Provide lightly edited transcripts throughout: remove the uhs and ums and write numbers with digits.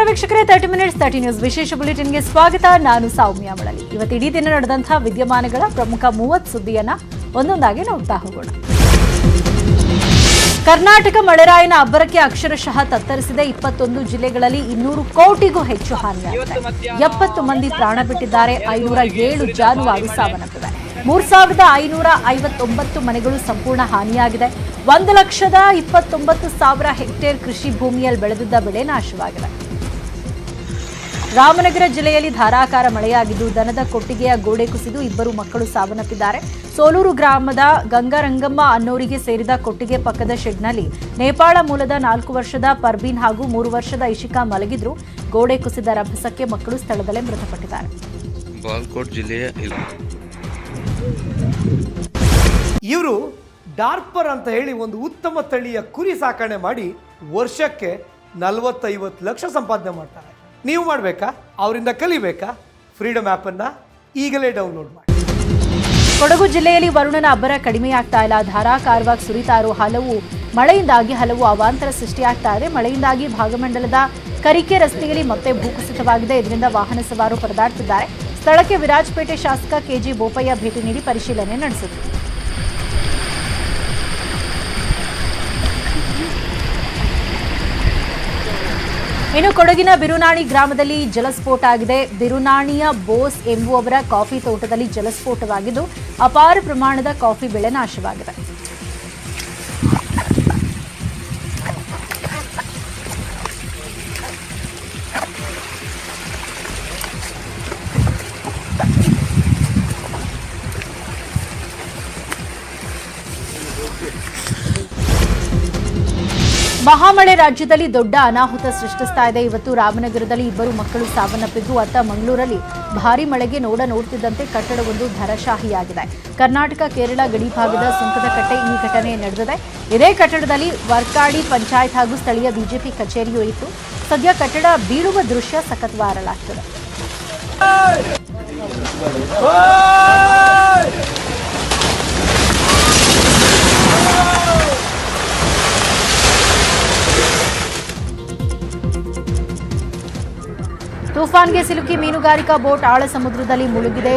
ನಮಸ್ಕಾರ ವೀಕ್ಷಕರೇ, 30 minutes 30 news ವಿಶೇಷ ಬುಲೆಟಿನ್ಗೆ ಸ್ವಾಗತ. ನಾನು ಸೌಮ್ಯ ಮಳಲಿ. ಇವತ್ತು ಇಡೀ ದಿನ ನಡೆದಂತಹ ವಿದ್ಯಮಾನಗಳ ಪ್ರಮುಖ 30 ಸುದ್ದಿಯನ್ನ ಒಂದೊಂದಾಗಿ ನೋಡ್ತಾ ಹೋಗೋಣ. ಕರ್ನಾಟಕ ಮಳೆರಾಯನ ಅಬ್ಬರಕ್ಕೆ ಅಕ್ಷರಶಃ ತತ್ತರಿಸಿದೆ. 21 ಜಿಲ್ಲೆಗಳಲ್ಲಿ 200 ಕೋಟಿಗೂ ಹೆಚ್ಚು ಹಾನಿಯಾಗಿದೆ. 70 ಮಂದಿ ಪ್ರಾಣ ಬಿಟ್ಟಿದ್ದಾರೆ. 507 ಜಾನುವಾರು ಸಾವನ್ನಪ್ಪಿವೆ. 3559 ಮನೆಗಳು ಸಂಪೂರ್ಣ ಹಾನಿಯಾಗಿದೆ. 1,29,000 ಹೆಕ್ಟೇರ್ ಕೃಷಿ ಭೂಮಿಯಲ್ಲಿ ಬೆಳೆದಿದ್ದ ಬೆಳೆ ನಾಶವಾಗಿದೆ. ರಾಮನಗರ ಜಿಲ್ಲೆಯಲ್ಲಿ ಧಾರಾಕಾರ ಮಳೆಯಾಗಿದ್ದು ದನದ ಕೊಟ್ಟಿಗೆಯ ಗೋಡೆ ಕುಸಿದು 2 ಮಕ್ಕಳು ಸಾವನ್ನಪ್ಪಿದ್ದಾರೆ. ಸೋಲೂರು ಗ್ರಾಮದ ಗಂಗಾರಂಗಮ್ಮ ಅನ್ನೋರಿಗೆ ಸೇರಿದ ಕೊಟ್ಟಿಗೆ ಪಕ್ಕದ ಶೆಡ್ನಲ್ಲಿ ನೇಪಾಳ ಮೂಲದ 4 ವರ್ಷದ ಪರ್ಬೀನ್ ಹಾಗೂ 3 ವರ್ಷದ ಇಶಿಕಾ ಮಲಗಿದ್ರು. ಗೋಡೆ ಕುಸಿದ ರಭಸಕ್ಕೆ ಮಕ್ಕಳು ಸ್ಥಳದಲ್ಲೇ ಮೃತಪಟ್ಟಿದ್ದಾರೆ. ಬಾಲ್ಕೋಟ್ ಜಿಲ್ಲೆಯ ಇವರು ಡಾರ್ಪರ್ ಅಂತ ಹೇಳಿ ಒಂದು ಉತ್ತಮ ತಳಿಯ ಕುರಿ ಸಾಕಣೆ ಮಾಡಿ ವರ್ಷಕ್ಕೆ 40-50 ಲಕ್ಷ ಸಂಪಾದನೆ ಮಾಡ್ತಾರೆ. ನೀವು ಮಾಡಬೇಕಾ? ಅವರಿಂದ ಕಲಿಬೇಕಾ? ಫ್ರೀಡಮ್ ಆ್ಯಪನ್ನು ಈಗಲೇ ಡೌನ್ಲೋಡ್ ಮಾಡಿ. ಕೊಡಗು ಜಿಲ್ಲೆಯಲ್ಲಿ ವರುಣನ ಅಬ್ಬರ ಕಡಿಮೆಯಾಗ್ತಾ ಇಲ್ಲ. ಧಾರಾಕಾರವಾಗಿ ಸುರಿತಾ ಇರೋ ಮಳೆಯಿಂದಾಗಿ ಹಲವು ಅವಾಂತರ ಸೃಷ್ಟಿಯಾಗ್ತಾ ಇದೆ. ಮಳೆಯಿಂದಾಗಿ ಭಾಗಮಂಡಲದ ಕರಿಕೆ ರಸ್ತೆಯಲ್ಲಿ ಮತ್ತೆ ಭೂಕುಸಿತವಾಗಿದೆ. ಇದರಿಂದ ವಾಹನ ಸವಾರರು ಪರದಾಡ್ತಿದ್ದಾರೆ. ಸ್ಥಳಕ್ಕೆ ವಿರಾಜಪೇಟೆ ಶಾಸಕ ಕೆಜಿ ಬೋಪಯ್ಯ ಭೇಟಿ ನೀಡಿ ಪರಿಶೀಲನೆ ನಡೆಸಿದರು. ಇನ್ನು ಕೊಡಗಿನ ಬಿರುನಾಣಿ ಗ್ರಾಮದಲ್ಲಿ ಜಲಸ್ಫೋಟ ಆಗಿದೆ. ಬಿರುನಾಣಿಯ ಬೋಸ್ ಎಂಬುವವರ ಕಾಫಿ ತೋಟದಲ್ಲಿ ಜಲಸ್ಫೋಟವಾಗಿದ್ದು ಅಪಾರ ಪ್ರಮಾಣದ ಕಾಫಿ ಬೆಳೆ ನಾಶವಾಗಿದೆ. ಮಹಾಮಳೆ ರಾಜ್ಯದಲ್ಲಿ ದೊಡ್ಡ ಅನಾಹುತ ಸೃಷ್ಟಿಸ್ತಾ ಇದೆ. ಇವತ್ತು ರಾಮನಗರದಲ್ಲಿ 2 ಮಕ್ಕಳು ಸಾವನ್ನಪ್ಪಿದ್ದು, ಅತ್ತ ಮಂಗಳೂರಲ್ಲಿ ಭಾರೀ ಮಳೆಗೆ ನೋಡ್ತಿದ್ದಂತೆ ಕಟ್ಟಡವೊಂದು ಧರಾಶಾಹಿಯಾಗಿದೆ. ಕರ್ನಾಟಕ ಕೇರಳ ಗಡಿಭಾಗದ ಸುಂಕದಕಟ್ಟೆ ಈ ಘಟನೆ ನಡೆದಿದೆ. ಇದೇ ಕಟ್ಟಡದಲ್ಲಿ ವರ್ಕಾಡಿ ಪಂಚಾಯತ್ ಹಾಗೂ ಸ್ಥಳೀಯ ಬಿಜೆಪಿ ಕಚೇರಿಯೂ ಇತ್ತು. ಸದ್ಯ ಕಟ್ಟಡ ಬೀಳುವ ದೃಶ್ಯ ಸಖತ್ ವೈರಲ್ ಆಗ್ತಿದೆ. ತೂಫಾನ್ಗೆ ಸಿಲುಕಿ ಮೀನುಗಾರಿಕಾ ಬೋಟ್ ಆಳ ಸಮುದ್ರದಲ್ಲಿ ಮುಳುಗಿದೆ.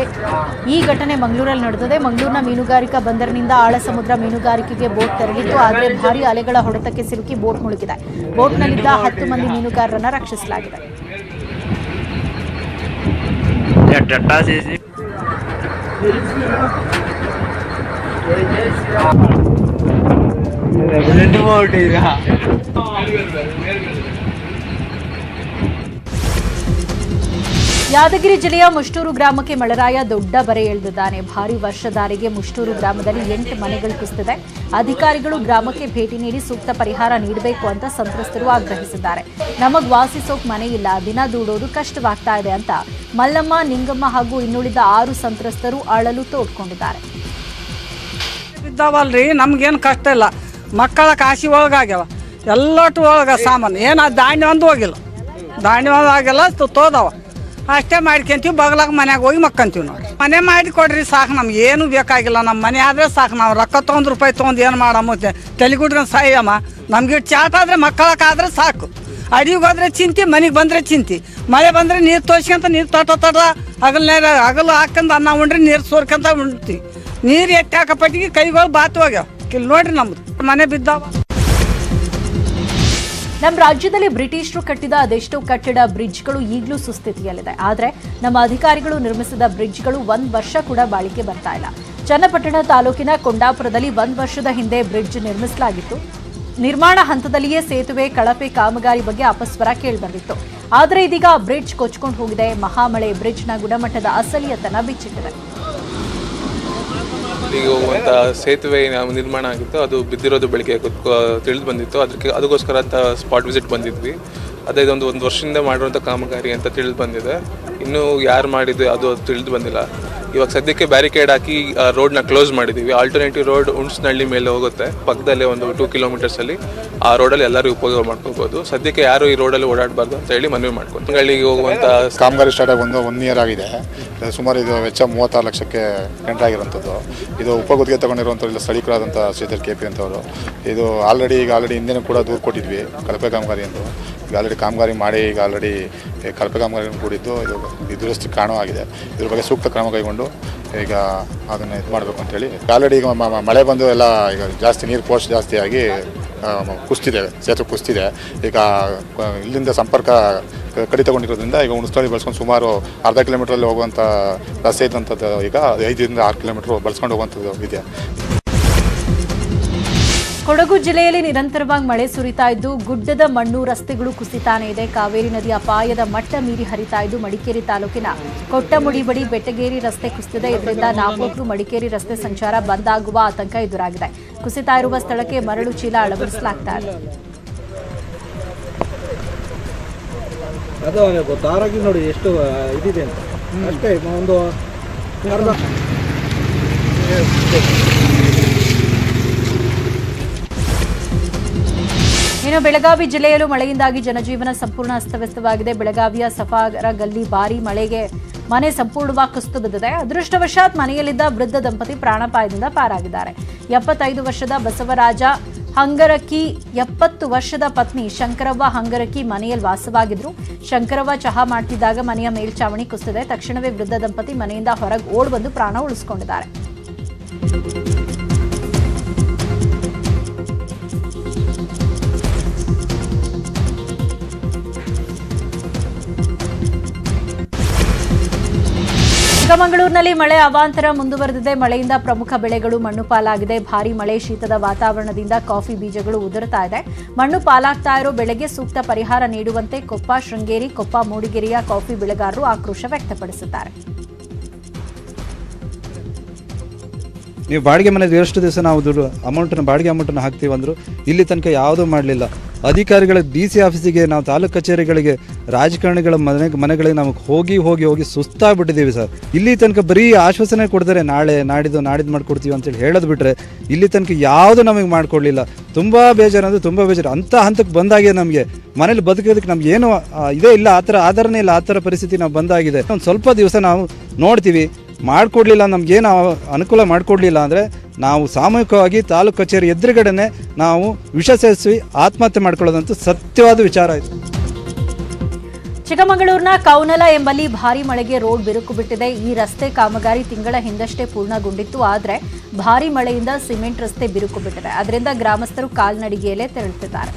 ಈ ಘಟನೆ ಮಂಗಳೂರಲ್ಲಿ ನಡೆದಿದೆ. ಮಂಗಳೂರಿನ ಮೀನುಗಾರಿಕಾ ಬಂದರಿನಿಂದ ಆಳ ಸಮುದ್ರ ಮೀನುಗಾರಿಕೆಗೆ ಬೋಟ್ ತೆರಳಿತ್ತು. ಆದರೆ ಭಾರೀ ಅಲೆಗಳ ಹೊಡೆತಕ್ಕೆ ಸಿಲುಕಿ ಬೋಟ್ ಮುಳುಗಿದೆ. ಬೋಟ್ನಲ್ಲಿದ್ದ 10 ಮಂದಿ ಮೀನುಗಾರರನ್ನು ರಕ್ಷಿಸಲಾಗಿದೆ. ಯಾದಗಿರಿ ಜಿಲ್ಲೆಯ ಮುಷ್ಟೂರು ಗ್ರಾಮಕ್ಕೆ ಮಳೆರಾಯ ದೊಡ್ಡ ಬರೆ ಎಳೆದಿದ್ದಾನೆ. ಭಾರೀ ವರ್ಷಧಾರೆಗೆ ಮುಷ್ಟೂರು ಗ್ರಾಮದಲ್ಲಿ 8 ಮನೆಗಳು ಕುಸಿದಿದೆ. ಅಧಿಕಾರಿಗಳು ಗ್ರಾಮಕ್ಕೆ ಭೇಟಿ ನೀಡಿ ಸೂಕ್ತ ಪರಿಹಾರ ನೀಡಬೇಕು ಅಂತ ಸಂತ್ರಸ್ತರು ಆಗ್ರಹಿಸಿದ್ದಾರೆ. ನಮಗ್ ವಾಸಿಸೋಕ್ ಮನೆ ಇಲ್ಲ, ದಿನ ದೂಡೋದು ಕಷ್ಟವಾಗ್ತಾ ಇದೆ ಅಂತ ಮಲ್ಲಮ್ಮ, ನಿಂಗಮ್ಮ ಹಾಗೂ ಇನ್ನುಳಿದ 6 ಸಂತ್ರಸ್ತರು ಅಳಲು ತೋಡ್ಕೊಂಡಿದ್ದಾರೆ. ಇದ್ದಾವಲ್ರಿ, ನಮ್ಗೇನು ಕಷ್ಟ ಇಲ್ಲ. ಮಕ್ಕಳ ಕಾಶಿ ಒಳಗಾಗ್ಯಾವ, ಎಲ್ಲಟು ಒಳಗ ಸಾಮಾನು ಏನು ಧಾನ್ಯ ಒಂದು ಹೋಗಿಲ್ಲ, ಧಾನ್ಯ ಆಗಿಲ್ಲ ತೋದವ. ಅಷ್ಟೇ ಮಾಡ್ಕೊಂತೀವಿ, ಬಗಲಾಗ ಮನ್ಯಾಗ ಹೋಗಿ ಮಕ್ಕಂತೀವಿ ನೋಡಿ. ಮನೆ ಮಾಡಿ ಕೊಡ್ರಿ ಸಾಕು, ನಮ್ಗೆ ಏನು ಬೇಕಾಗಿಲ್ಲ. ನಮ್ಮ ಮನೆ ಆದರೆ ಸಾಕು. ನಾವು ರೊಕ್ಕ ₹100 ತೊಗೊಂಡು ಏನು ಮಾಡಮ್ಮ, ತಲೆಗುಡ್ಕೊಂಡು ಸಾಯಮ್ಮ. ನಮ್ಗೆ ಚಾಟ್ ಆದರೆ ಮಕ್ಕಳಕ್ಕಾದ್ರೆ ಸಾಕು. ಅಡಿಗೆ ಹೋದ್ರೆ ಚಿಂತಿ, ಮನೆಗೆ ಬಂದರೆ ಚಿಂತಿ. ಮಳೆ ಬಂದರೆ ನೀರು ತೋರ್ಸ್ಕೊಂತ ನೀರು ತೋಟ ಹಗಲು ಹಾಕೊಂಡು ಅನ್ನ ಉಂಡ್ರಿ, ನೀರು ಸೋರ್ಕೊಂತ ಉಣ್ತೀವಿ. ನೀರು ಎತ್ತಿ ಹಾಕಪಟ್ಟಿಗೆ ಕೈಗಳು ಬಾತು ಹೋಗ್ಯಾವ. ಇಲ್ಲಿ ನೋಡ್ರಿ ನಮ್ದು ಮನೆ ಬಿದ್ದಾವ. ನಮ್ಮ ರಾಜ್ಯದಲ್ಲಿ ಬ್ರಿಟಿಷರು ಕಟ್ಟಿದ ಅದೆಷ್ಟೋ ಕಟ್ಟಡ, ಬ್ರಿಡ್ಜ್ಗಳು ಈಗಲೂ ಸುಸ್ಥಿತಿಯಲ್ಲಿದೆ. ಆದರೆ ನಮ್ಮ ಅಧಿಕಾರಿಗಳು ನಿರ್ಮಿಸಿದ ಬ್ರಿಡ್ಜ್ಗಳು 1 ವರ್ಷ ಕೂಡ ಬಾಳಿಕೆ ಬರ್ತಾ ಇಲ್ಲ. ಚನ್ನಪಟ್ಟಣ ತಾಲೂಕಿನ ಕೊಂಡಾಪುರದಲ್ಲಿ 1 ವರ್ಷದ ಹಿಂದೆ ಬ್ರಿಡ್ಜ್ ನಿರ್ಮಿಸಲಾಗಿತ್ತು. ನಿರ್ಮಾಣ ಹಂತದಲ್ಲಿಯೇ ಸೇತುವೆ ಕಳಪೆ ಕಾಮಗಾರಿ ಬಗ್ಗೆ ಅಪಸ್ವರ ಕೇಳಿಬಂದಿತ್ತು. ಆದರೆ ಇದೀಗ ಬ್ರಿಡ್ಜ್ ಕೊಚ್ಕೊಂಡು ಹೋಗಿದೆ. ಮಹಾಮಳೆ ಬ್ರಿಡ್ಜ್ನ ಗುಣಮಟ್ಟದ ಅಸಲಿಯತನ ಬಿಚ್ಚಿಟ್ಟಿದೆ. ಈಗ ಹೋಗುವಂಥ ಸೇತುವೆ ನಿರ್ಮಾಣ ಆಗಿತ್ತು, ಅದು ಬಿದ್ದಿರೋದು ಬೆಳಿಗ್ಗೆ ತಿಳಿದು ಬಂದಿತ್ತು. ಅದಕ್ಕೋಸ್ಕರ ಅಂತ ಸ್ಪಾಟ್ ವಿಸಿಟ್ ಬಂದಿದ್ವಿ. ಅದೇ ಇದೊಂದು 1 ವರ್ಷದಿಂದ ಮಾಡಿರುವಂಥ ಕಾಮಗಾರಿ ಅಂತ ತಿಳಿದು ಬಂದಿದೆ. ಇನ್ನೂ ಯಾರು ಮಾಡಿದ್ದು ಅದು ತಿಳಿದು ಬಂದಿಲ್ಲ. ಇವಾಗ ಸದ್ಯಕ್ಕೆ ಬ್ಯಾರಿಕೇಡ್ ಹಾಕಿ ರೋಡ್ನ ಕ್ಲೋಸ್ ಮಾಡಿದ್ದೀವಿ. ಆಲ್ಟರ್ನೇಟಿವ್ ರೋಡ್ ಹುಣಸನಹಳ್ಳಿ ಮೇಲೆ ಹೋಗುತ್ತೆ, ಪಕ್ಕದಲ್ಲೇ ಒಂದು 2 ಕಿಲೋಮೀಟರ್ಸಲ್ಲಿ ಆ ರೋಡಲ್ಲಿ ಎಲ್ಲರೂ ಉಪಯೋಗ ಮಾಡ್ಕೋಬೋದು. ಸದ್ಯಕ್ಕೆ ಯಾರು ಈ ರೋಡಲ್ಲಿ ಓಡಾಡಬಾರ್ದು ಅಂತ ಹೇಳಿ ಮನವಿ ಮಾಡ್ಕೊಂಡು ಹಳ್ಳಿಗೆ ಹೋಗುವಂಥ ಕಾಮಗಾರಿ ಸ್ಟಾರ್ಟ್ ಆಗಿ 1 ಇಯರ್ ಆಗಿದೆ. ಸುಮಾರು ಇದು ವೆಚ್ಚ 36 ಲಕ್ಷಕ್ಕೆ ಟೆಂಡರ್ ಆಗಿರೋಂಥದ್ದು. ಇದು ಉಪಗುತ್ತಿಗೆ ತಗೊಂಡಿರುವಂಥ ಇಲ್ಲ ಸ್ಥಳೀಕರಾದಂಥ ಶ್ರೀಧರ್ KP ಅಂತವರು. ಇದು ಆಲ್ರೆಡಿ ಹಿಂದೆನೂ ಕೂಡ ದೂರು ಕೊಟ್ಟಿದ್ವಿ ಕಳಪೆ ಕಾಮಗಾರಿ ಎಂದು. ಈಗ ಆಲ್ರೆಡಿ ಕಾಮಗಾರಿ ಮಾಡಿ ಈಗ ಆಲ್ರೆಡಿ ಕಳಪೆ ಕಾಮಗಾರಿಯನ್ನು ಕೂಡಿದ್ದು ಇದು ದುರಸ್ತಿ ಕಾರಣವಾಗಿದೆ. ಇದ್ರ ಬಗ್ಗೆ ಸೂಕ್ತ ಕ್ರಮ ಕೈಗೊಂಡು ಈಗ ಅದನ್ನು ಇದು ಮಾಡಬೇಕು ಅಂತೇಳಿ. ಆಲ್ರೆಡಿ ಈಗ ಮಳೆ ಬಂದು ಎಲ್ಲ ಈಗ ಜಾಸ್ತಿ ನೀರು ಫೋರ್ಸ್ ಜಾಸ್ತಿ ಆಗಿ ಕುಸ್ತಿದೆ, ಸೇತುವೆ ಕುಸ್ತಿದೆ. ಈಗ ಇಲ್ಲಿಂದ ಸಂಪರ್ಕ ಕಡಿತಗೊಂಡಿರೋದ್ರಿಂದ ಈಗ ಹುಣಸನಹಳ್ಳಿ ಬಳಸ್ಕೊಂಡು ಸುಮಾರು ಅರ್ಧ ಕಿಲೋಮೀಟ್ರಲ್ಲಿ ಹೋಗುವಂಥ ರಸ್ತೆ ಇದ್ದಂಥದ್ದು ಈಗ 5ರಿಂದ 6 ಕಿಲೋಮೀಟ್ರ್ ಬಳಸ್ಕೊಂಡು ಹೋಗುವಂಥದ್ದು ಇದೆ. ಕೊಡಗು ಜಿಲ್ಲೆಯಲ್ಲಿ ನಿರಂತರವಾಗಿ ಮಳೆ ಸುರಿತಾ ಇದ್ದು ಗುಡ್ಡದ ಮಣ್ಣು ರಸ್ತೆಗಳು ಕುಸಿತಾನೇ ಇದೆ. ಕಾವೇರಿ ನದಿ ಅಪಾಯದ ಮಟ್ಟ ಮೀರಿ ಹರಿತಾ ಇದ್ದು ಮಡಿಕೇರಿ ತಾಲೂಕಿನ ಕೊಟ್ಟಮುಡಿ ಬಳಿ ಬೆಟ್ಟಗೇರಿ ರಸ್ತೆ ಕುಸಿದಿದೆ. ಇದರಿಂದ ನಾಪೋಕ್ಲು ಮಡಿಕೇರಿ ರಸ್ತೆ ಸಂಚಾರ ಬಂದ್ ಆಗುವ ಆತಂಕ ಎದುರಾಗಿದೆ. ಕುಸಿತಾ ಇರುವ ಸ್ಥಳಕ್ಕೆ ಮರಳು ಚೀಲ ಅಳವಡಿಸಲಾಗ್ತಾ ಇದೆ. ಗೊತ್ತಾರಾಗಿ ನೋಡಿ ಎಷ್ಟು ಇದಿದೆ ಅಂತ ಅಷ್ಟೇ. ಒಂದು ಇನ್ನು ಬೆಳಗಾವಿ ಜಿಲ್ಲೆಯಲ್ಲೂ ಮಳೆಯಿಂದಾಗಿ ಜನಜೀವನ ಸಂಪೂರ್ಣ ಅಸ್ತವ್ಯಸ್ತವಾಗಿದೆ. ಬೆಳಗಾವಿಯ ಸಫಾರ ಗಲ್ಲಿ ಭಾರೀ ಮಳೆಗೆ ಮನೆ ಸಂಪೂರ್ಣವಾಗಿ ಕುಸಿದು ಬಿದ್ದಿದೆ. ಅದೃಷ್ಟವಶಾತ್ ಮನೆಯಲ್ಲಿದ್ದ ವೃದ್ಧ ದಂಪತಿ ಪ್ರಾಣಾಪಾಯದಿಂದ ಪಾರಾಗಿದ್ದಾರೆ. 75 ವರ್ಷದ ಬಸವರಾಜ ಹಂಗರಕಿ 70 ವರ್ಷದ ಪತ್ನಿ ಶಂಕರವ್ವ ಹಂಗರಕಿ ಮನೆಯಲ್ಲಿ ವಾಸವಾಗಿದ್ರು. ಶಂಕರವ್ವ ಚಹಾ ಮಾಡ್ತಿದ್ದಾಗ ಮನೆಯ ಮೇಲ್ಚಾವಣಿ ಕುಸಿದಿದೆ. ತಕ್ಷಣವೇ ವೃದ್ಧ ದಂಪತಿ ಮನೆಯಿಂದ ಹೊರಗೆ ಓಡ್ ಬಂದು ಪ್ರಾಣ ಉಳಿಸಿಕೊಂಡಿದ್ದಾರೆ. ಚಿಕ್ಕಮಗಳೂರಿನಲ್ಲಿ ಮಳೆ ಅವಾಂತರ ಮುಂದುವರೆದಿದೆ. ಮಳೆಯಿಂದ ಪ್ರಮುಖ ಬೆಳೆಗಳು ಮಣ್ಣು ಪಾಲಾಗಿದೆ. ಭಾರೀ ಮಳೆ, ಶೀತದ ವಾತಾವರಣದಿಂದ ಕಾಫಿ ಬೀಜಗಳು ಉದುರುತ್ತಾ ಇದೆ. ಮಣ್ಣು ಪಾಲಾಗ್ತಾ ಇರೋ ಬೆಳೆಗೆ ಸೂಕ್ತ ಪರಿಹಾರ ನೀಡುವಂತೆ ಕೊಪ್ಪ, ಶೃಂಗೇರಿ, ಕೊಪ್ಪ, ಮೂಡಿಗೆರೆಯ ಕಾಫಿ ಬೆಳೆಗಾರರು ಆಕ್ರೋಶ ವ್ಯಕ್ತಪಡಿಸಿದ್ದಾರೆ. ನೀವು ಬಾಡಿಗೆ ಮನೆಗೆ ಎಷ್ಟು ದಿವಸ ನಾವು ದುಡ್ಡು ಬಾಡಿಗೆ ಅಮೌಂಟನ್ನು ಹಾಕ್ತೀವಿ ಅಂದರು ಇಲ್ಲಿ ತನಕ ಯಾವುದೂ ಮಾಡಲಿಲ್ಲ. ಅಧಿಕಾರಿಗಳ DC ಆಫೀಸಿಗೆ, ನಾವು ತಾಲೂಕು ಕಚೇರಿಗಳಿಗೆ, ರಾಜಕಾರಣಿಗಳ ಮನೆಗಳಿಗೆ ನಾವು ಹೋಗಿ ಸುಸ್ತಾಗ್ಬಿಟ್ಟಿದ್ದೀವಿ ಸರ್. ಇಲ್ಲಿ ತನಕ ಬರೀ ಆಶ್ವಾಸನೆ ಕೊಡ್ತಾರೆ, ನಾಡಿದ್ದು ಮಾಡಿಕೊಡ್ತೀವಿ ಅಂತೇಳಿ ಹೇಳೋದು ಬಿಟ್ಟರೆ ಇಲ್ಲಿ ತನಕ ಯಾವುದು ನಮಗೆ ಮಾಡಿಕೊಡ್ಲಿಲ್ಲ. ತುಂಬ ಬೇಜಾರು, ತುಂಬ ಬೇಜಾರು. ಅಂಥ ಹಂತಕ್ಕೆ ಬಂದಾಗಿದೆ ನಮಗೆ. ಮನೇಲಿ ಬದುಕೋದಕ್ಕೆ ನಮ್ಗೆ ಏನು ಇದೇ ಇಲ್ಲ, ಆ ಥರ ಆಧಾರನೇ ಇಲ್ಲ, ಆ ಥರ ಪರಿಸ್ಥಿತಿ ನಾವು ಬಂದಾಗಿದೆ. ಒಂದು ಸ್ವಲ್ಪ ದಿವಸ ನಾವು ನೋಡ್ತೀವಿ, ಮಾಡಿಕೊಡ್ಲಿಲ್ಲ, ನಮಗೇನು ಅನುಕೂಲ ಮಾಡಿಕೊಡ್ಲಿಲ್ಲ ಅಂದರೆ ನಾವು ಸಾಮೂಹಿಕವಾಗಿ ತಾಲೂಕು ಕಚೇರಿ ಎದುರುಗಡೆನೆ ನಾವು ವಿಷ ಸೇರಿಸಿ ಆತ್ಮಹತ್ಯೆ ಮಾಡ್ಕೊಳ್ಳೋದಂತೂ ಸತ್ಯವಾದ ವಿಚಾರ ಆಯಿತು. ಚಿಕ್ಕಮಗಳೂರಿನ ಕೌನಲ ಎಂಬಲ್ಲಿ ಭಾರೀ ಮಳೆಗೆ ರೋಡ್ ಬಿರುಕು ಬಿಟ್ಟಿದೆ. ಈ ರಸ್ತೆ ಕಾಮಗಾರಿ ತಿಂಗಳ ಹಿಂದಷ್ಟೇ ಪೂರ್ಣಗೊಂಡಿತ್ತು. ಆದರೆ ಭಾರೀ ಮಳೆಯಿಂದ ಸಿಮೆಂಟ್ ರಸ್ತೆ ಬಿರುಕು ಬಿಟ್ಟಿದೆ. ಅದರಿಂದ ಗ್ರಾಮಸ್ಥರು ಕಾಲ್ನಡಿಗೆಯಲ್ಲೇ ತೆರಳುತ್ತಿದ್ದಾರೆ.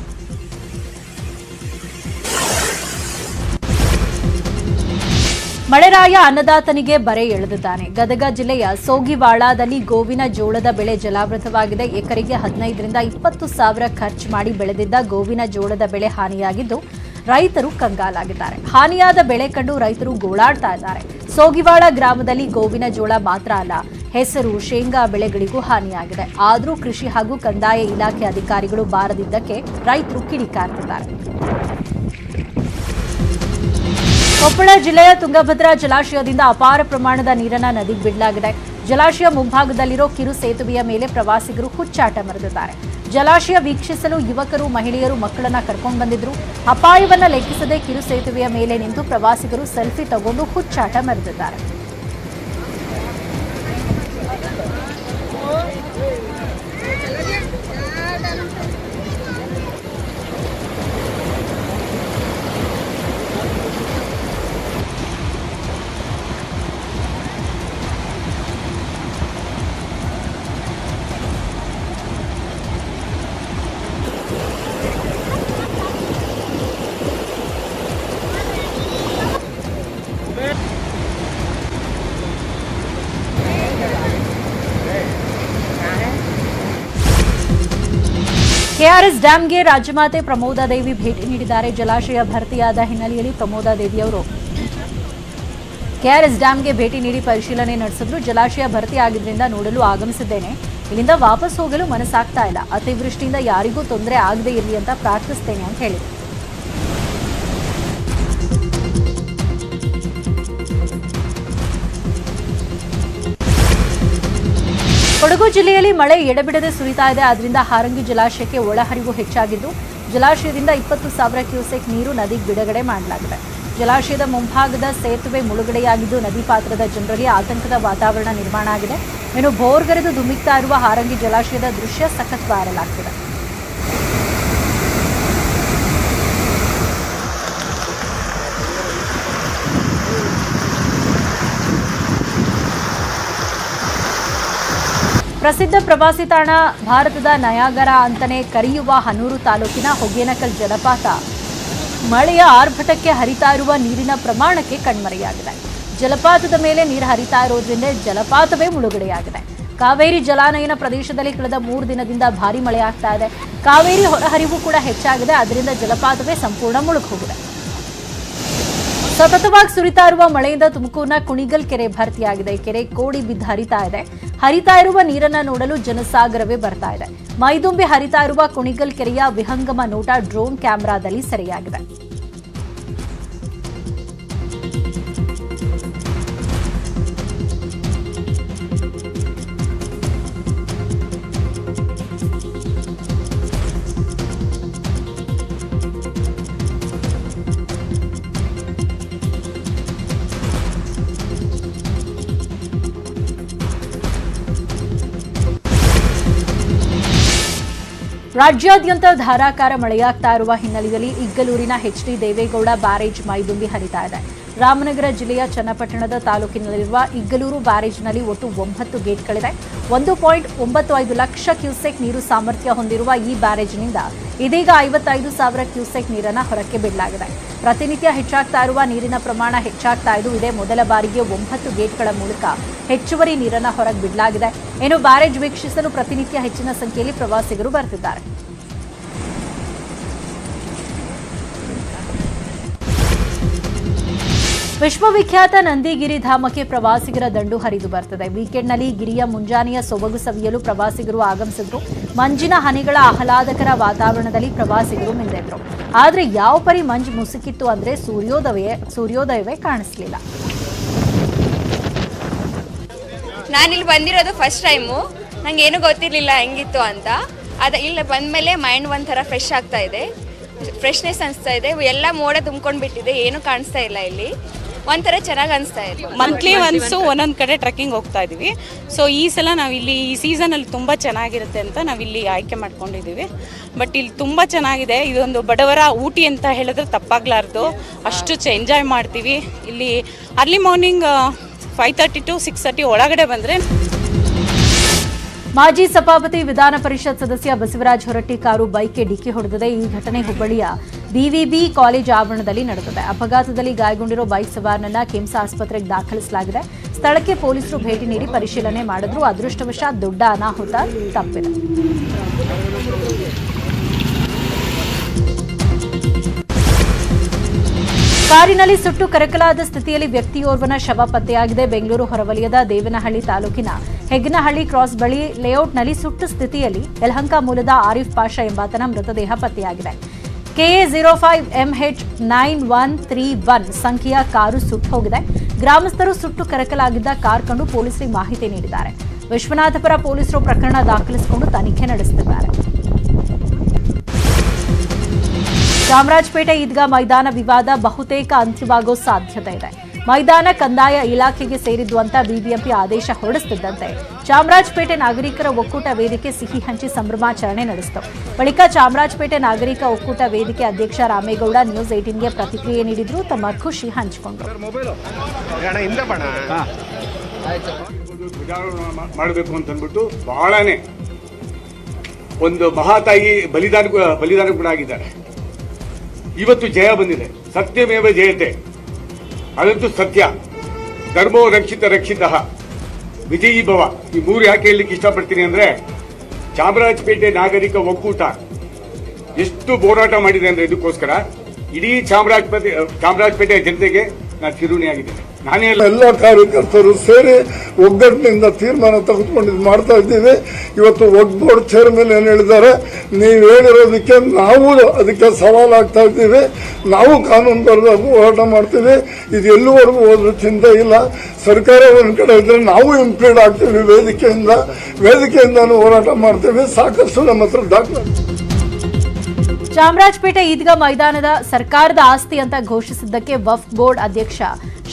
ಮಳೆರಾಯ ಅನ್ನದಾತನಿಗೆ ಬರೆ ಎಳೆದಿದ್ದಾನೆ. ಗದಗ ಜಿಲ್ಲೆಯ ಸೋಗಿವಾಳದಲ್ಲಿ ಗೋವಿನ ಜೋಳದ ಬೆಳೆ ಜಲಾವೃತವಾಗಿದೆ. ಎಕರೆಗೆ 15ರಿಂದ 20 ಸಾವಿರ ಖರ್ಚು ಮಾಡಿ ಬೆಳೆದಿದ್ದ ಗೋವಿನ ಜೋಳದ ಬೆಳೆ ಹಾನಿಯಾಗಿದ್ದು ರೈತರು ಕಂಗಾಲಾಗಿದ್ದಾರೆ. ಹಾನಿಯಾದ ಬೆಳೆ ಕಂಡು ರೈತರು ಗೋಳಾಡ್ತಾ ಇದ್ದಾರೆ. ಸೋಗಿವಾಳ ಗ್ರಾಮದಲ್ಲಿ ಗೋವಿನ ಜೋಳ ಮಾತ್ರ ಅಲ್ಲ, ಹೆಸರು, ಶೇಂಗಾ ಬೆಳೆಗಳಿಗೂ ಹಾನಿಯಾಗಿದೆ. ಆದರೂ ಕೃಷಿ ಹಾಗೂ ಕಂದಾಯ ಇಲಾಖೆ ಅಧಿಕಾರಿಗಳು ಬಾರದಿದ್ದಕ್ಕೆ ರೈತರು ಕಿಡಿಕಾರ್ತಿದ್ದಾರೆ. ಕೊಪ್ಪಳ ಜಿಲ್ಲೆಯ ತುಂಗಭದ್ರಾ ಜಲಾಶಯದಿಂದ ಅಪಾರ ಪ್ರಮಾಣದ ನೀರನ್ನು ನದಿಗೆ ಬಿಡಲಾಗಿದೆ. ಜಲಾಶಯ ಮುಂಭಾಗದಲ್ಲಿರೋ ಕಿರು ಸೇತುವೆಯ ಮೇಲೆ ಪ್ರವಾಸಿಗರು ಹುಚ್ಚಾಟ ಮೆರೆದಿದ್ದಾರೆ. ಜಲಾಶಯ ವೀಕ್ಷಿಸಲು ಯುವಕರು, ಮಹಿಳೆಯರು ಮಕ್ಕಳನ್ನ ಕರ್ಕೊಂಡು ಬಂದಿದ್ರು. ಅಪಾಯವನ್ನ ಲೆಕ್ಕಿಸದೆ ಕಿರು ಸೇತುವೆಯ ಮೇಲೆ ನಿಂತು ಪ್ರವಾಸಿಗರು ಸೆಲ್ಫಿ ತಗೊಂಡು ಹುಚ್ಚಾಟ ಮೆರೆದಿದ್ದಾರೆ. ಕೆಆರ್ಎಸ್ ಡ್ಯಾಂಗೆ ರಾಜಮಾತೆ ಪ್ರಮೋದಾದೇವಿ ಭೇಟಿ ನೀಡಿದ್ದಾರೆ. ಜಲಾಶಯ ಭರ್ತಿಯಾದ ಹಿನ್ನೆಲೆಯಲ್ಲಿ ಪ್ರಮೋದಾದೇವಿ ಅವರು ಕೆಆರ್ಎಸ್ ಡ್ಯಾಂಗೆ ಭೇಟಿ ನೀಡಿ ಪರಿಶೀಲನೆ ನಡೆಸಿದ್ರು. ಜಲಾಶಯ ಭರ್ತಿಯಾಗಿದ್ದರಿಂದ ನೋಡಲು ಆಗಮಿಸಿದ್ದೇನೆ. ಇಲ್ಲಿಂದ ವಾಪಸ್ ಹೋಗಲು ಮನಸ್ಸಾಗ್ತಾ ಇಲ್ಲ. ಅತಿವೃಷ್ಟಿಯಿಂದ ಯಾರಿಗೂ ತೊಂದರೆ ಆಗದೇ ಇರಲಿ ಅಂತ ಪ್ರಾರ್ಥಿಸ್ತೇನೆ ಅಂತ ಹೇಳಿದರು. ಕೊಡಗು ಜಿಲ್ಲೆಯಲ್ಲಿ ಮಳೆ ಎಡೆಬಿಡದೆ ಸುರಿತಾ ಇದೆ. ಆದ್ದರಿಂದ ಹಾರಂಗಿ ಜಲಾಶಯಕ್ಕೆ ಒಳಹರಿವು ಹೆಚ್ಚಾಗಿದ್ದು ಜಲಾಶಯದಿಂದ 20,000 ಕ್ಯೂಸೆಕ್ ನೀರು ನದಿಗೆ ಬಿಡುಗಡೆ ಮಾಡಲಾಗಿದೆ. ಜಲಾಶಯದ ಮುಂಭಾಗದ ಸೇತುವೆ ಮುಳುಗಡೆಯಾಗಿದ್ದು ನದಿ ಪಾತ್ರದ ಜನರಲ್ಲಿ ಆತಂಕದ ವಾತಾವರಣ ನಿರ್ಮಾಣ ಆಗಿದೆ. ಇನ್ನು ಬೋರ್ಗರೆದು ಧುಮಿಕ್ತಾ ಇರುವ ಹಾರಂಗಿ ಜಲಾಶಯದ ದೃಶ್ಯ ಸಖತ್ ವೈರಲ್ ಆಗ್ತಿದೆ. ಪ್ರಸಿದ್ಧ ಪ್ರವಾಸಿ ತಾಣ ಭಾರತದ ನಯಾಗರ ಅಂತಾನೆ ಕರೆಯುವ ಹನೂರು ತಾಲೂಕಿನ ಹೊಗೇನಕಲ್ ಜಲಪಾತ ಮಳೆಯ ಆರ್ಭಟಕ್ಕೆ ಹರಿತಾ ಇರುವ ನೀರಿನ ಪ್ರಮಾಣಕ್ಕೆ ಕಣ್ಮರೆಯಾಗಿದೆ. ಜಲಪಾತದ ಮೇಲೆ ನೀರು ಹರಿತಾ ಇರೋದ್ರಿಂದ ಜಲಪಾತವೇ ಮುಳುಗಡೆಯಾಗಿದೆ. ಕಾವೇರಿ ಜಲಾನಯನ ಪ್ರದೇಶದಲ್ಲಿ ಕಳೆದ 3 ದಿನದಿಂದ ಭಾರೀ ಮಳೆಯಾಗ್ತಾ ಇದೆ. ಕಾವೇರಿ ಹೊರಹರಿವು ಕೂಡ ಹೆಚ್ಚಾಗಿದೆ. ಅದರಿಂದ ಜಲಪಾತವೇ ಸಂಪೂರ್ಣ ಮುಳುಗೋಗಿದೆ. ಸತತವಾಗಿ ಸುರಿತಾ ಇರುವ ಮಳೆಯಿಂದ ತುಮಕೂರಿನ ಕುಣಿಗಲ್ ಕೆರೆ ಭರ್ತಿಯಾಗಿದೆ. ಕೆರೆ ಕೋಡಿ ಬಿದ್ದು ಹರಿತಾ ಇದೆ. ಹರಿತಾ ಇರುವ ನೀರನ್ನ ನೋಡಲು ಜನಸಾಗರವೇ ಬರ್ತಾ ಇದೆ. ಮೈದುಂಬಿ ಹರಿತಾ ಇರುವ ಕುಣಿಗಲ್ ಕೆರೆಯ ವಿಹಂಗಮ ನೋಟ ಡ್ರೋನ್ ಕ್ಯಾಮೆರಾದಲ್ಲಿ ಸೆರೆಯಾಗಿದೆ. ರಾಜ್ಯಾದ್ಯಂತ ಧಾರಾಕಾರ ಮಳೆಯಾಗ್ತಾ ಇರುವ ಹಿನ್ನೆಲೆಯಲ್ಲಿ ಇಗ್ಗಲೂರಿನ ಎಚ್ಡಿ ದೇವೇಗೌಡ ಬ್ಯಾರೇಜ್ ಮೈದುಂಬಿ ಹರಿತಾ ಇದೆ. ರಾಮನಗರ ಜಿಲ್ಲೆಯ ಚನ್ನಪಟ್ಟಣದ ತಾಲೂಕಿನಲ್ಲಿರುವ ಇಗ್ಗಲೂರು ಬ್ಯಾರೇಜ್ನಲ್ಲಿ ಒಟ್ಟು 9 ಗೇಟ್ಗಳಿದೆ. 1.95 ಲಕ್ಷ ಕ್ಯೂಸೆಕ್ ನೀರು ಸಾಮರ್ಥ್ಯ ಹೊಂದಿರುವ ಈ ಬ್ಯಾರೇಜ್ನಿಂದ ಇದೀಗ 55,000 ಕ್ಯೂಸೆಕ್ ನೀರನ್ನು ಹೊರಕ್ಕೆ ಬಿಡಲಾಗಿದೆ. ಪ್ರತಿನಿತ್ಯ ಹೆಚ್ಚಾಗ್ತಾ ಇರುವ ನೀರಿನ ಪ್ರಮಾಣ ಹೆಚ್ಚಾಗ್ತಾ ಇದ್ದು ಇದೇ ಮೊದಲ ಬಾರಿಗೆ 9 ಗೇಟ್ಗಳ ಮೂಲಕ ಹೆಚ್ಚುವರಿ ನೀರನ್ನು ಹೊರಗೆ ಬಿಡಲಾಗಿದೆ. ಇನ್ನು ಬ್ಯಾರೇಜ್ ವೀಕ್ಷಿಸಲು ಪ್ರತಿನಿತ್ಯ ಹೆಚ್ಚಿನ ಸಂಖ್ಯೆಯಲ್ಲಿ ಪ್ರವಾಸಿಗರು ಬರ್ತಿದ್ದಾರೆ. ವಿಶ್ವವಿಖ್ಯಾತ ನಂದಿಗಿರಿ ಧಾಮಕ್ಕೆ ಪ್ರವಾಸಿಗರ ದಂಡು ಹರಿದು ಬರ್ತದೆ. ವೀಕೆಂಡ್ನಲ್ಲಿ ಗಿರಿಯ ಮುಂಜಾನೆಯ ಸೊಬಗು ಸವಿಯಲು ಪ್ರವಾಸಿಗರು ಆಗಮಿಸಿದ್ರು. ಮಂಜಿನ ಹನಿಗಳ ಆಹ್ಲಾದಕರ ವಾತಾವರಣದಲ್ಲಿ ಪ್ರವಾಸಿಗರು ಮಿಂದೆದ್ರು. ಆದರೆ ಯಾವ ಪರಿ ಮಂಜು ಮುಸುಕಿತ್ತು ಅಂದ್ರೆ ಸೂರ್ಯೋದಯವೇ ಕಾಣಿಸಲಿಲ್ಲ. ನಾನಿಲ್ಲಿ ಬಂದಿರೋದು ಫಸ್ಟ್ ಟೈಮು. ನಂಗೆ ಏನು ಗೊತ್ತಿರಲಿಲ್ಲ ಹೆಂಗಿತ್ತು ಅಂತ. ಇಲ್ಲಿ ಬಂದಮೇಲೆ ಮೈಂಡ್ ಒಂಥರ ಫ್ರೆಶ್ ಆಗ್ತಾ ಇದೆ, ಫ್ರೆಶ್ನೆಸ್ ಅನಿಸ್ತಾ ಇದೆ. ಎಲ್ಲ ಮೋಡ ತುಂಬ್ಕೊಂಡು ಬಿಟ್ಟಿದೆ, ಏನು ಕಾಣಿಸ್ತಾ ಇಲ್ಲ. ಇಲ್ಲಿ ಒಂಥರ ಚೆನ್ನಾಗಿ ಅನಿಸ್ತಾ ಇದೆ. ಮಂತ್ಲಿ ಒನ್ಸು ಒಂದೊಂದು ಕಡೆ ಟ್ರೆಕ್ಕಿಂಗ್ ಹೋಗ್ತಾ ಇದೀವಿ. ಸೊ ಈ ಸಲ ನಾವಿಲ್ಲಿ ಈ ಸೀಸನಲ್ಲಿ ತುಂಬ ಚೆನ್ನಾಗಿರುತ್ತೆ ಅಂತ ನಾವಿಲ್ಲಿ ಆಯ್ಕೆ ಮಾಡ್ಕೊಂಡಿದ್ದೀವಿ. ಬಟ್ ಇಲ್ಲಿ ತುಂಬ ಚೆನ್ನಾಗಿದೆ. ಇದೊಂದು ಬಡವರ ಊಟಿ ಅಂತ ಹೇಳಿದ್ರೆ ತಪ್ಪಾಗ್ಲಾರ್ದು. ಅಷ್ಟು ಎಂಜಾಯ್ ಮಾಡ್ತೀವಿ. ಇಲ್ಲಿ ಅರ್ಲಿ ಮಾರ್ನಿಂಗ್ 5:30 to 6:30 ಒಳಗಡೆ ಬಂದರೆ. ಮಾಜಿ ಸಭಾಪತಿ ವಿಧಾನ ಪರಿಷತ್ ಸದಸ್ಯ ಬಸವರಾಜ ಹೊರಟ್ಟಿ ಕಾರು ಬೈಕ್ಗೆ ಡಿಕ್ಕಿ ಹೊಡೆದಿದೆ. ಈ ಘಟನೆ ಹುಬ್ಬಳ್ಳಿಯ ಬಿವಿಬಿ ಕಾಲೇಜ್ ಆವರಣದಲ್ಲಿ ನಡೆದಿದೆ. ಅಪಘಾತದಲ್ಲಿ ಗಾಯಗೊಂಡಿರೋ ಬೈಕ್ ಸವಾರನನ್ನ ಕಿಮ್ಸ್ ಆಸ್ಪತ್ರೆಗೆ ದಾಖಲಿಸಲಾಗಿದೆ. ಸ್ಥಳಕ್ಕೆ ಪೊಲೀಸರು ಭೇಟಿ ನೀಡಿ ಪರಿಶೀಲನೆ ಮಾಡಿದ್ರು. ಅದೃಷ್ಟವಶಾತ್ ದೊಡ್ಡ ಅನಾಹುತ ತಪ್ಪಿದೆ. ಕಾರಿನಲ್ಲಿ ಸುಟ್ಟು ಕರಕಲಾದ ಸ್ಥಿತಿಯಲ್ಲಿ ವ್ಯಕ್ತಿಯೋರ್ವನ ಶವ ಪತ್ತೆಯಾಗಿದೆ. ಬೆಂಗಳೂರು ಹೊರವಲಯದ ದೇವನಹಳ್ಳಿ ತಾಲೂಕಿನ ಹೆಗ್ಗನಹಳ್ಳಿ ಕ್ರಾಸ್ ಬಳಿ ಲೇಔಟ್ನಲ್ಲಿ ಸುಟ್ಟ ಸ್ಥಿತಿಯಲ್ಲಿ ಯಲಹಂಕ ಮೂಲದ ಆರಿಫ್ ಪಾಷಾ ಎಂಬಾತನ ಮೃತದೇಹ ಪತ್ತೆಯಾಗಿದೆ. KA 05MH9131 ಸಂಖ್ಯೆಯ ಕಾರು ಸುಟ್ಟು ಹೋಗಿದೆ. ಗ್ರಾಮಸ್ಥರು ಸುಟ್ಟು ಕರಕಲಾಗಿದ್ದ ಕಾರ್ ಕಂಡು ಪೊಲೀಸರಿಗೆ ಮಾಹಿತಿ ನೀಡಿದ್ದಾರೆ. ವಿಶ್ವನಾಥಪುರ ಪೊಲೀಸರು ಪ್ರಕರಣ ದಾಖಲಿಸಿಕೊಂಡು ತನಿಖೆ ನಡೆಸುತ್ತಿದ್ದಾರೆ. ಚಾಮರಾಜಪೇಟೆ ಈದ್ಗಾ ಮೈದಾನ ವಿವಾದ ಬಹುತೇಕ ಅಂತ್ಯವಾಗೋ ಸಾಧ್ಯತೆ ಇದೆ. ಮೈದಾನ ಕಂದಾಯ ಇಲಾಖೆಗೆ ಸೇರಿದ್ದು ಅಂತ ಬಿಬಿಎಂಪಿ ಆದೇಶ ಹೊರಡಿಸುತ್ತಿದ್ದಂತೆ ಚಾಮರಾಜಪೇಟೆ ನಾಗರಿಕರ ಒಕ್ಕೂಟ ವೇದಿಕೆ ಸಿಹಿ ಹಂಚಿ ಸಂಭ್ರಮಾಚರಣೆ ನಡೆಸಿತು. ಬಳಿಕ ಚಾಮರಾಜಪೇಟೆ ನಾಗರಿಕ ಒಕ್ಕೂಟ ವೇದಿಕೆ ಅಧ್ಯಕ್ಷ ರಾಮೇಗೌಡ ನ್ಯೂಸ್ 18ಗೆ ಪ್ರತಿಕ್ರಿಯೆ ನೀಡಿದ್ರು. ತಮ್ಮ ಖುಷಿ ಹಂಚಿಕೊಂಡರು. ಮಾಡಬೇಕು ಅಂತ ಅಂದ್ಬಿಟ್ಟು ಬಹಳನೇ ಒಂದು ಮಹಾತಾಯಿ ಬಲಿದಾನ ಕೂಡ ಆಗಿದ್ದಾರೆ. ಇವತ್ತು ಜಯ ಬಂದಿದೆ. ಸತ್ಯಮೇವ ಜಯತೆ, ಅದಂತೂ ಸತ್ಯ. ಧರ್ಮೋ ರಕ್ಷಿತ ರಕ್ಷಿತಃ ವಿಜಯೀ ಭವ. ಈ 3 ಯಾಕೆ ಹೇಳಲಿಕ್ಕೆ ಇಷ್ಟಪಡ್ತೀನಿ ಅಂದ್ರೆ, ಚಾಮರಾಜಪೇಟೆ ನಾಗರಿಕ ಒಕ್ಕೂಟ ಎಷ್ಟು ಹೋರಾಟ ಮಾಡಿದೆ ಅಂದ್ರೆ ಇದಕ್ಕೋಸ್ಕರ ಇಡೀ ಚಾಮರಾಜಪೇಟೆ ಜನತೆಗೆ ನಾನು ಚಿರುಣಿಯಾಗಿದ್ದೇನೆ. ನಾನೇ ಎಲ್ಲ ಕಾರ್ಯಕರ್ತರು ಸೇರಿ ಒಗ್ಗಟ್ಟಿನಿಂದ ತೀರ್ಮಾನ ತೆಗೆದುಕೊಂಡು ಮಾಡ್ತಾ ಇದ್ದೀವಿ. ಇವತ್ತು ವಕ್ಫ್ ಬೋರ್ಡ್ ಚೇರ್ಮನ್ ಏನು ಹೇಳಿದ್ದಾರೆ, ನೀವು ಹೇಳಿರೋದಕ್ಕೆ ನಾವು ಅದಕ್ಕೆ ಸವಾಲಾಗ್ತಾ ಇದ್ದೀವಿ. ನಾವು ಕಾನೂನು ಬರೆದ ಹೋರಾಟ ಮಾಡ್ತೀವಿ. ಇದು ಎಲ್ಲಿವರೆಗೂ ಹೋದ್ರೂ ಚಿಂತೆ ಇಲ್ಲ. ಸರ್ಕಾರ ಒಂದು ಕಡೆ ಇದ್ರೆ ನಾವು ಇಂಪ್ಲೀಡ್ ಆಗ್ತೀವಿ. ವೇದಿಕೆಯಿಂದಾನು ಹೋರಾಟ ಮಾಡ್ತೀವಿ. ಸಾಕಷ್ಟು ನಮ್ಮ ಹತ್ರ ದಾಖಲೆ. ಚಾಮರಾಜಪೇಟೆ ಈದ್ಗಾ ಮೈದಾನದ ಸರ್ಕಾರದ ಆಸ್ತಿ ಅಂತ ಘೋಷಿಸಿದ್ದಕ್ಕೆ ವಕ್ಫ್ ಬೋರ್ಡ್ ಅಧ್ಯಕ್ಷ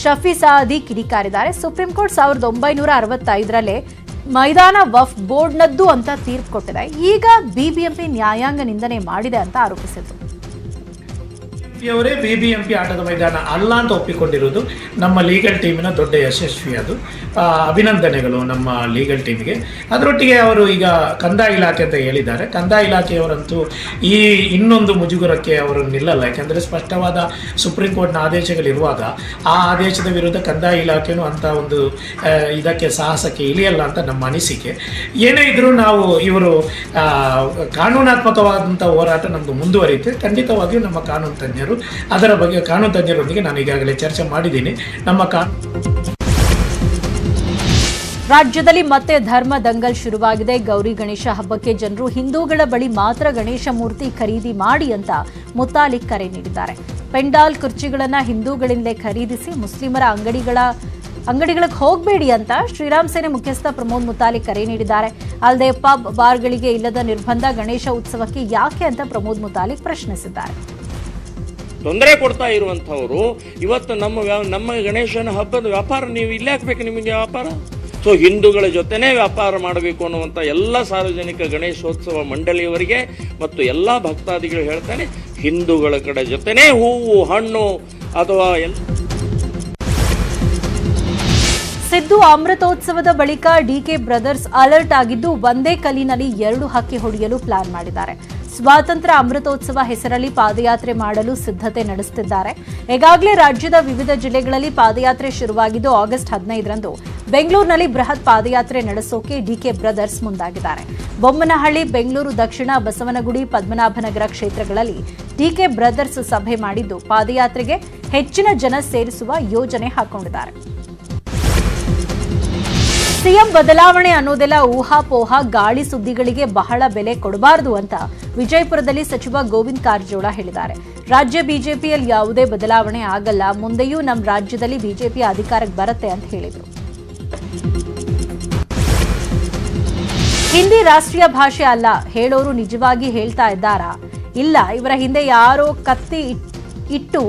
ಶಫಿ ಸಾದಿ ಕಿಡಿಕಾರಿದ್ದಾರೆ. ಸುಪ್ರೀಂ ಕೋರ್ಟ್ 1965ರಲ್ಲೇ ಮೈದಾನ ವಕ್ಫ್ ಬೋರ್ಡ್ನದ್ದು ಅಂತ ತೀರ್ಪು ಕೊಟ್ಟಿದೆ. ಈಗ ಬಿಬಿಎಂಪಿ ನ್ಯಾಯಾಂಗ ನಿಂದನೆ ಮಾಡಿದೆ ಅಂತ ಆರೋಪಿಸಿದರು. ಅವರೇ ಬಿಬಿಎಂಪಿ ಆಟದ ಮೈದಾನ ಅಲ್ಲ ಅಂತ ಒಪ್ಪಿಕೊಂಡಿರುವುದು ನಮ್ಮ ಲೀಗಲ್ ಟೀಮಿನ ದೊಡ್ಡ ಯಶಸ್ವಿ. ಅದು ಅಭಿನಂದನೆಗಳು ನಮ್ಮ ಲೀಗಲ್ ಟೀಮಿಗೆ. ಅದರೊಟ್ಟಿಗೆ ಅವರು ಈಗ ಕಂದಾಯ ಇಲಾಖೆ ಅಂತ ಹೇಳಿದ್ದಾರೆ. ಕಂದಾಯ ಇಲಾಖೆಯವರಂತೂ ಈ ಇನ್ನೊಂದು ಮುಜುಗರಕ್ಕೆ ಅವರು ನಿಲ್ಲಲ್ಲ. ಯಾಕೆಂದರೆ ಸ್ಪಷ್ಟವಾದ ಸುಪ್ರೀಂ ಕೋರ್ಟ್ನ ಆದೇಶಗಳಿರುವಾಗ ಆ ಆದೇಶದ ವಿರುದ್ಧ ಕಂದಾಯ ಇಲಾಖೆಯೂ ಅಂತ ಒಂದು ಇದಕ್ಕೆ ಸಾಹಸಕ್ಕೆ ಇಳಿಯಲ್ಲ ಅಂತ ನಮ್ಮ ಅನಿಸಿಕೆ. ಏನೇ ಇದ್ರೂ ನಾವು ಇವರು ಕಾನೂನಾತ್ಮಕವಾದಂಥ ಹೋರಾಟ ನಮ್ಮದು ಮುಂದುವರಿಯುತ್ತೆ. ಖಂಡಿತವಾಗಿಯೂ ನಮ್ಮ ಕಾನೂನು ತಜ್ಞರು ಅದರ ಬಗ್ಗೆ ಕಾನೂನು ತಜ್ಞರೊಂದಿಗೆ ನಾನು ಈಗಾಗಲೇ ಚರ್ಚೆ ಮಾಡಿದ್ದೀನಿ. ರಾಜ್ಯದಲ್ಲಿ ಮತ್ತೆ ಧರ್ಮ ದಂಗಲ್ ಶುರುವಾಗಿದೆ. ಗೌರಿ ಗಣೇಶ ಹಬ್ಬಕ್ಕೆ ಜನರು ಹಿಂದೂಗಳ ಬಳಿ ಮಾತ್ರ ಗಣೇಶ ಮೂರ್ತಿ ಖರೀದಿ ಮಾಡಿ ಅಂತ ಮುತಾಲಿಕ್ ಕರೆ ನೀಡಿದ್ದಾರೆ. ಪೆಂಡಾಲ್ ಕುರ್ಚಿಗಳನ್ನ ಹಿಂದೂಗಳಿಂದಲೇ ಖರೀದಿಸಿ ಮುಸ್ಲಿಮರ ಅಂಗಡಿಗಳಿಗೆ ಹೋಗಬೇಡಿ ಅಂತ ಶ್ರೀರಾಮ್ ಸೇನೆ ಮುಖ್ಯಸ್ಥ ಪ್ರಮೋದ್ ಮುತಾಲಿಕ್ ಕರೆ ನೀಡಿದ್ದಾರೆ. ಅಲ್ಲದೆ ಪಬ್ ಬಾರ್ಗಳಿಗೆ ಇಲ್ಲದ ನಿರ್ಬಂಧ ಗಣೇಶ ಉತ್ಸವಕ್ಕೆ ಯಾಕೆ ಅಂತ ಪ್ರಮೋದ್ ಮುತಾಲಿಕ್ ಪ್ರಶ್ನಿಸಿದ್ದಾರೆ. ತೊಂದರೆ ಕೊಡ್ತಾ ಇರುವಂಥವ್ರು ಇವತ್ತು ನಮ್ಮ ಗಣೇಶನ ಹಬ್ಬದ ವ್ಯಾಪಾರ ನೀವು ಇಲ್ಲೇ ಹಾಕ್ಬೇಕು. ನಿಮಗೆ ವ್ಯಾಪಾರ ಹಿಂದೂಗಳ ಜೊತೆನೇ ವ್ಯಾಪಾರ ಮಾಡಬೇಕು ಅನ್ನುವಂಥ ಎಲ್ಲ ಸಾರ್ವಜನಿಕ ಗಣೇಶೋತ್ಸವ ಮಂಡಳಿಯವರಿಗೆ ಮತ್ತು ಎಲ್ಲ ಭಕ್ತಾದಿಗಳು ಹೇಳ್ತಾನೆ, ಹಿಂದೂಗಳ ಕಡೆ ಜೊತೆನೇ ಹೂವು ಹಣ್ಣು ಅಥವಾ ಸಿದ್ದು ಅಮೃತೋತ್ಸವದ ಬಳಿಕ ಡಿಕೆ ಬ್ರದರ್ಸ್ ಅಲರ್ಟ್ ಆಗಿದ್ದು ಒಂದೇ ಕಲ್ಲಿನಲ್ಲಿ 2 ಹಕ್ಕಿ ಹೊಡೆಯಲು ಪ್ಲಾನ್ ಮಾಡಿದ್ದಾರೆ. ಸ್ವಾತಂತ್ರ್ಯ ಅಮೃತೋತ್ಸವ ಹೆಸರಲ್ಲಿ ಪಾದಯಾತ್ರೆ ಮಾಡಲು ಸಿದ್ಧತೆ ನಡೆಸುತ್ತಿದ್ದಾರೆ. ಈಗಾಗಲೇ ರಾಜ್ಯದ ವಿವಿಧ ಜಿಲ್ಲೆಗಳಲ್ಲಿ ಪಾದಯಾತ್ರೆ ಶುರುವಾಗಿದ್ದು ಆಗಸ್ಟ್ 15ರಂದು ಬೆಂಗಳೂರಿನಲ್ಲಿ ಬೃಹತ್ ಪಾದಯಾತ್ರೆ ನಡೆಸೋಕೆ ಡಿಕೆ ಬ್ರದರ್ಸ್ ಮುಂದಾಗಿದ್ದಾರೆ. ಬೊಮ್ಮನಹಳ್ಳಿ, ಬೆಂಗಳೂರು ದಕ್ಷಿಣ, ಬಸವನಗುಡಿ, ಪದ್ಮನಾಭನಗರ ಕ್ಷೇತ್ರಗಳಲ್ಲಿ ಡಿಕೆ ಬ್ರದರ್ಸ್ ಸಭೆ ಮಾಡಿದ್ದು ಪಾದಯಾತ್ರೆಗೆ ಹೆಚ್ಚಿನ ಜನ ಸೇರಿಸುವ ಯೋಜನೆ ಹಾಕೊಂಡಿದ್ದಾರೆ. ಸಿಎಂ ಬದಲಾವಣೆ ಅನ್ನೋದೆಲ್ಲ ಊಹಾಪೋಹ, ಗಾಳಿ ಸುದ್ದಿಗಳಿಗೆ ಬಹಳ ಬೆಲೆ ಕೊಡಬಾರದು ಅಂತ ವಿಜಯಪುರದಲ್ಲಿ ಸಚಿವ ಗೋವಿಂದ ಕಾರಜೋಳ ಹೇಳಿದ್ದಾರೆ. ರಾಜ್ಯ ಬಿಜೆಪಿಯಲ್ಲಿ ಯಾವುದೇ ಬದಲಾವಣೆ ಆಗಲ್ಲ, ಮುಂದೆಯೂ ನಮ್ಮ ರಾಜ್ಯದಲ್ಲಿ ಬಿಜೆಪಿ ಅಧಿಕಾರಕ್ಕೆ ಬರುತ್ತೆ ಅಂತ ಹೇಳಿದರು. ಹಿಂದಿ ರಾಷ್ಟ್ರೀಯ ಭಾಷೆ ಅಲ್ಲ ಹೇಳೋರು ನಿಜವಾಗಿ ಹೇಳ್ತಾ ಇದ್ದಾರಾ? ಇಲ್ಲ, ಇವರ ಹಿಂದೆ ಯಾರೋ ಕತ್ತಿ ಇಟ್ಟು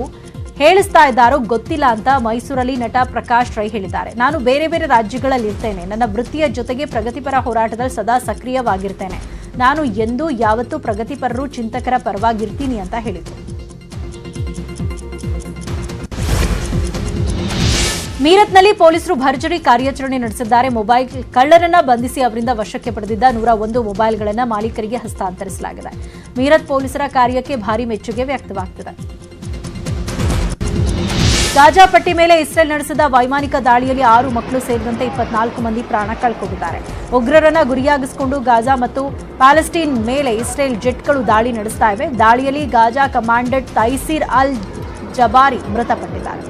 ಹೇಳಿಸ್ತಾ ಇದ್ದಾರೋ ಗೊತ್ತಿಲ್ಲ ಅಂತ ಮೈಸೂರಲ್ಲಿ ನಟ ಪ್ರಕಾಶ್ ರೈ ಹೇಳಿದ್ದಾರೆ. ನಾನು ಬೇರೆ ಬೇರೆ ರಾಜ್ಯಗಳಲ್ಲಿ ಇರ್ತೇನೆ. ನನ್ನ ವೃತ್ತಿಯ ಜೊತೆಗೆ ಪ್ರಗತಿಪರ ಹೋರಾಟದಲ್ಲಿ ಸದಾ ಸಕ್ರಿಯವಾಗಿರ್ತೇನೆ. ನಾನು ಎಂದೂ ಯಾವತ್ತೂ ಪ್ರಗತಿಪರರು, ಚಿಂತಕರ ಪರವಾಗಿರ್ತೀನಿ ಅಂತ ಹೇಳಿದರು. ಮೀರತ್ನಲ್ಲಿ ಪೊಲೀಸರು ಭರ್ಜರಿ ಕಾರ್ಯಾಚರಣೆ ನಡೆಸಿದ್ದಾರೆ. ಮೊಬೈಲ್ ಕಳ್ಳರನ್ನ ಬಂಧಿಸಿ ಅವರಿಂದ ವಶಕ್ಕೆ ಪಡೆದಿದ್ದ 101 ಮೊಬೈಲ್ಗಳನ್ನು ಮಾಲೀಕರಿಗೆ ಹಸ್ತಾಂತರಿಸಲಾಗಿದೆ. ಮೀರತ್ ಪೊಲೀಸರ ಕಾರ್ಯಕ್ಕೆ ಭಾರಿ ಮೆಚ್ಚುಗೆ ವ್ಯಕ್ತವಾಗ್ತಿದೆ. ಗಾಜಾ ಪಟ್ಟಿ ಮೇಲೆ ಇಸ್ರೇಲ್ ನಡೆಸಿದ ವೈಮಾನಿಕ ದಾಳಿಯಲ್ಲಿ 6 ಮಕ್ಕಳು ಸೇರಿದಂತೆ 24 ಮಂದಿ ಪ್ರಾಣ ಕಳ್ಕೊಂಡಿದ್ದಾರೆ. ಉಗ್ರರನ್ನ ಗುರಿಯಾಗಿಸಿಕೊಂಡು ಗಾಜಾ ಮತ್ತು ಪ್ಯಾಲೆಸ್ಟೈನ್ ಮೇಲೆ ಇಸ್ರೇಲ್ ಜೆಟ್ಗಳು ದಾಳಿ ನಡೆಸ್ತಾ ಇವೆ. ದಾಳಿಯಲ್ಲಿ ಗಾಜಾ ಕಮಾಂಡೆಂಟ್ ತೈಸೀರ್ ಅಲ್ ಜಬಾರಿ ಮೃತಪಟ್ಟಿದ್ದಾರೆ.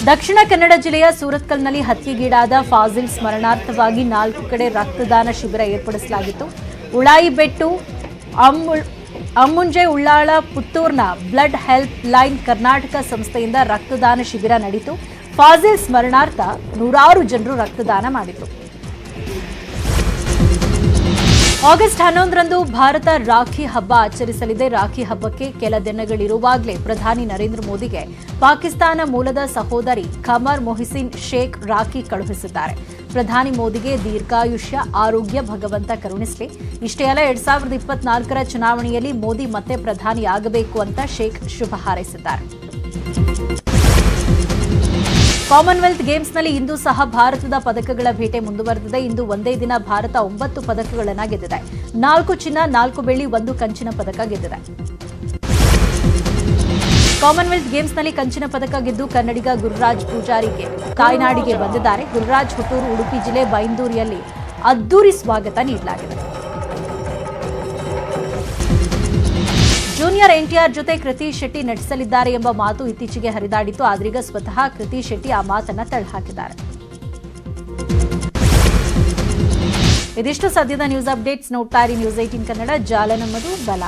ದಕ್ಷಿಣ ಕನ್ನಡ ಜಿಲ್ಲೆಯ ಸೂರತ್ಕಲ್ನಲ್ಲಿ ಹತ್ಯೆಗೀಡಾದ ಫಾಜಿಲ್ ಸ್ಮರಣಾರ್ಥವಾಗಿ 4 ಕಡೆ ರಕ್ತದಾನ ಶಿಬಿರ ಏರ್ಪಡಿಸಲಾಗಿತ್ತು. ಉಳಾಯಿಬೆಟ್ಟು, ಅಮ್ಮುಂಜೆ, ಉಳ್ಳಾಳ, ಪುತ್ತೂರ್ನ ಬ್ಲಡ್ ಹೆಲ್ಪ್ ಲೈನ್ ಕರ್ನಾಟಕ ಸಂಸ್ಥೆಯಿಂದ ರಕ್ತದಾನ ಶಿಬಿರ ನಡೆಯಿತು. ಫಾಜಿಲ್ ಸ್ಮರಣಾರ್ಥ 100 ಜನರು ರಕ್ತದಾನ ಮಾಡಿದರು. ಆಗಸ್ಟ್ 11ರಂದು ಭಾರತ ರಾಖಿ ಹಬ್ಬ ಆಚರಿಸಲಿದೆ. ರಾಖಿ ಹಬ್ಬಕ್ಕೆ ಕೆಲ ದಿನಗಳಿರುವಾಗಲೇ ಪ್ರಧಾನಿ ನರೇಂದ್ರ ಮೋದಿಗೆ ಪಾಕಿಸ್ತಾನ ಮೂಲದ ಸಹೋದರಿ ಖಮರ್ ಮೊಹಿಸಿನ್ ಶೇಖ್ ರಾಖಿ ಕಳುಹಿಸಿದ್ದಾರೆ. ಪ್ರಧಾನಿ ಮೋದಿಗೆ ದೀರ್ಘಾಯುಷ್ಯ, ಆರೋಗ್ಯ ಭಗವಂತ ಕರುಣಿಸಲಿ. ಇಷ್ಟೇ ಅಲ್ಲ, 2024ರ ಚುನಾವಣೆಯಲ್ಲಿ ಮೋದಿ ಮತ್ತೆ ಪ್ರಧಾನಿಯಾಗಬೇಕು ಅಂತ ಶೇಖ್ ಶುಭ ಹಾರೈಸಿದ್ದಾರೆ. ಕಾಮನ್ವೆಲ್ತ್ ಗೇಮ್ಸ್ನಲ್ಲಿ ಇಂದು ಸಹ ಭಾರತದ ಪದಕಗಳ ಬೇಟೆ ಮುಂದುವರೆದಿದೆ. ಇಂದು ಒಂದೇ ದಿನ ಭಾರತ 9 ಪದಕಗಳನ್ನು ಗೆದ್ದಿದೆ. 4 ಚಿನ್ನ, 4 ಬೆಳ್ಳಿ, 1 ಕಂಚಿನ ಪದಕ ಗೆದ್ದಿದೆ. ಕಾಮನ್ವೆಲ್ತ್ ಗೇಮ್ಸ್ನಲ್ಲಿ ಕಂಚಿನ ಪದಕ ಗೆದ್ದು ಕನ್ನಡಿಗ ಗುರುರಾಜ್ ಪೂಜಾರಿಗೆ ತಾಯ್ನಾಡಿಗೆ ಬಂದಿದ್ದಾರೆ. ಗುರುರಾಜ್ ಹುಟ್ಟೂರು, ಉಡುಪಿ ಜಿಲ್ಲೆ ಬೈಂದೂರಿಯಲ್ಲಿ ಅದ್ದೂರಿ ಸ್ವಾಗತ ನೀಡಲಾಗಿದೆ. ಜೂನಿಯರ್ ಎನ್ಟಿಆರ್ ಜೊತೆ ಕೃತಿ ಶೆಟ್ಟಿ ನಟಿಸಲಿದ್ದಾರೆ ಎಂಬ ಮಾತು ಇತ್ತೀಚೆಗೆ ಹರಿದಾಡಿತ್ತು. ಆದ್ರೀಗ ಸ್ವತಃ ಕೃತಿ ಶೆಟ್ಟಿ ಆ ಮಾತನ್ನ ತಳ್ಳಹಾಕಿದ್ದಾರೆ. ಇದಿಷ್ಟು ಸದ್ಯದ ನ್ಯೂಸ್ ಅಪ್ಡೇಟ್ಸ್. ನೋಡ್ತಾ ಇರಿ ನ್ಯೂಸ್ 18 ಕನ್ನಡ. ಜಾಲ ನಮ್ಮದು, ಬಲ